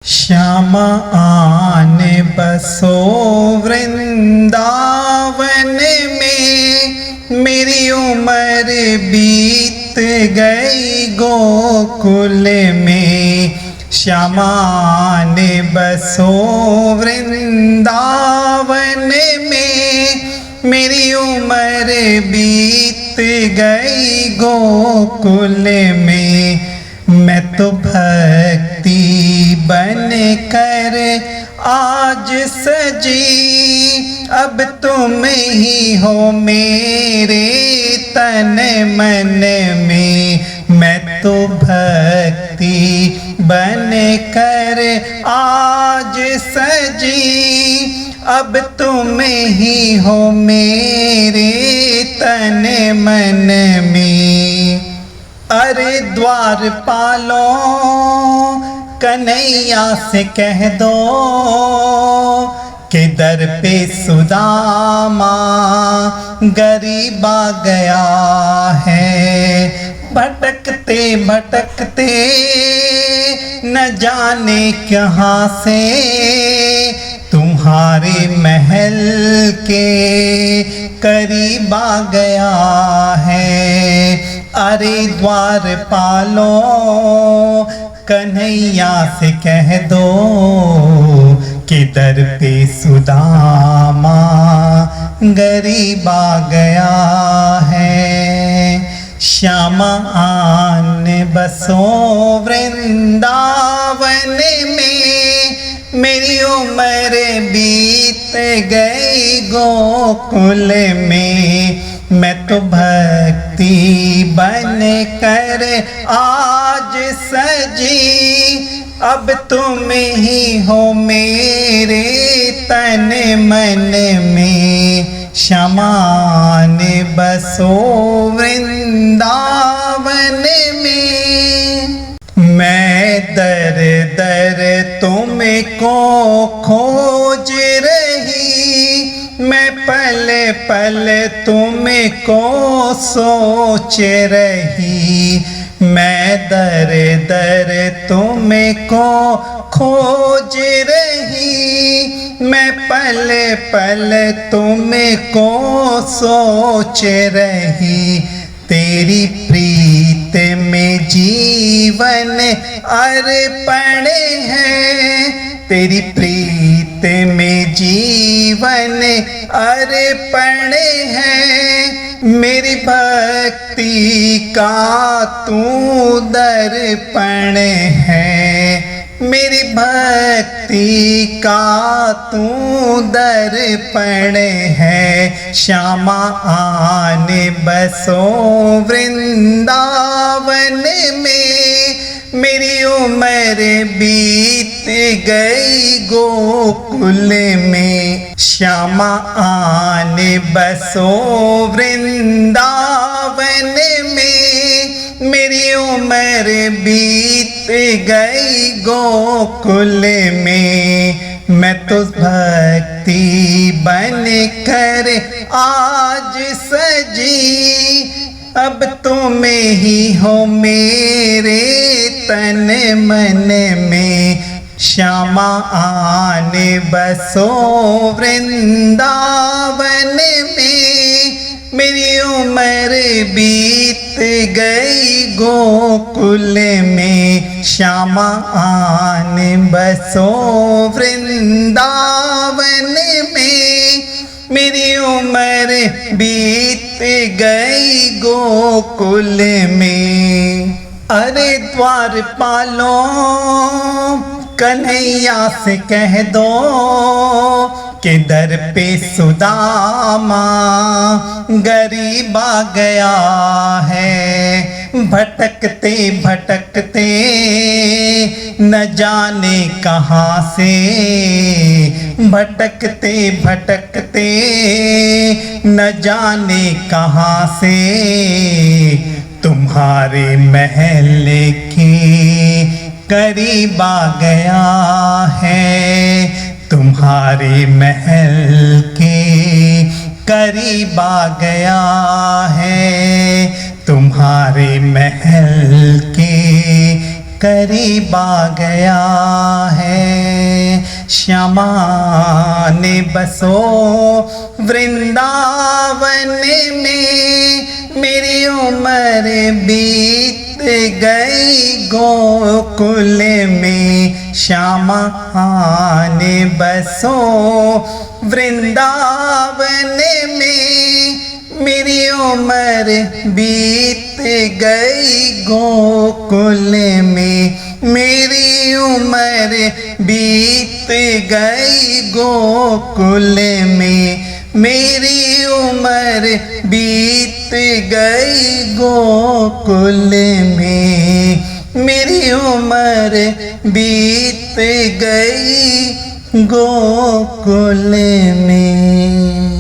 श्यामा आन बसो वृंदावन में, मेरी उम्र बीत गई गोकुल में। श्यामा आन बसो वृंदावन में, मेरी उम्र बीत गई गोकुल में। मैं तो भक्ति बन कर आज सजी, अब तुम ही हो मेरे तन मन में। मैं तो भक्ति बन कर आज सजी, अब तुम ही हो मेरे तन मन में। अरे द्वारपालों कन्हैया से कह दो कि दर पे सुदामा गरीब आ गया है। भटकते भटकते न जाने कहाँ से तुम्हारे महल के करीब आ गया है। अरे द्वारपालों कन्हैया से कह दो कि दर पे सुदामा गरीब आ गया है। श्यामा आन बसो वृंदावन में, मेरी उम्र बीत गई गोकुल में। मैं तो भक्ति बन कर आज सजी, अब तुम ही हो मेरे तन मन में। श्यामा आन बसो वृंदावन में, मैं दर दर तुमको खोज रही, मैं पल पल तुमको सोच रही। मैं दर दर तुमको खोज रही, मैं पल पल तुमको सोच रही। तेरी प्रीत में जीवन अर्पण है, तेरी प्रीत में जीवन अर्पण है। मेरी भक्ति का तू दर्पण है, मेरी भक्ति का तू दर्पण है। श्यामा आन बसो वृंदावन में, मेरी उम्र बीत गई गोकुल में। श्यामा आन बसो वृंदावन में, मेरी उम्र बीत गई गोकुल में। मैं तो भक्ति बन कर आज सजी, अब तुम ही हो मेरे तन मन में। श्यामा आन बसो वृंदावन में, मेरी उम्र बीत गई गोकुल में। श्यामा आन बसो वृंदावन में, मेरी उम्र बीत गई गोकुल में। अरे द्वारपालों कन्हैया से कह दो कि दर पे सुदामा गरीब आ गया है। भटकते भटकते न जाने कहाँ से, भटकते भटकते न जाने कहाँ से तुम्हारे महल के करीब आ गया है। तुम्हारे महल के करीब आ गया है, तुम्हारे महल के करीब आ गया है। श्यामा ने बसो वृंदावन में, मेरी उम्र बीत गई गोकुल में। श्यामा ने बसो वृंदावन में, मेरी उम्र बीत गई गोकुल में। मेरी उम्र बीत गई गोकुल में, मेरी उम्र बीत गई गोकुल में, मेरी उम्र बीत गई गोकुल में।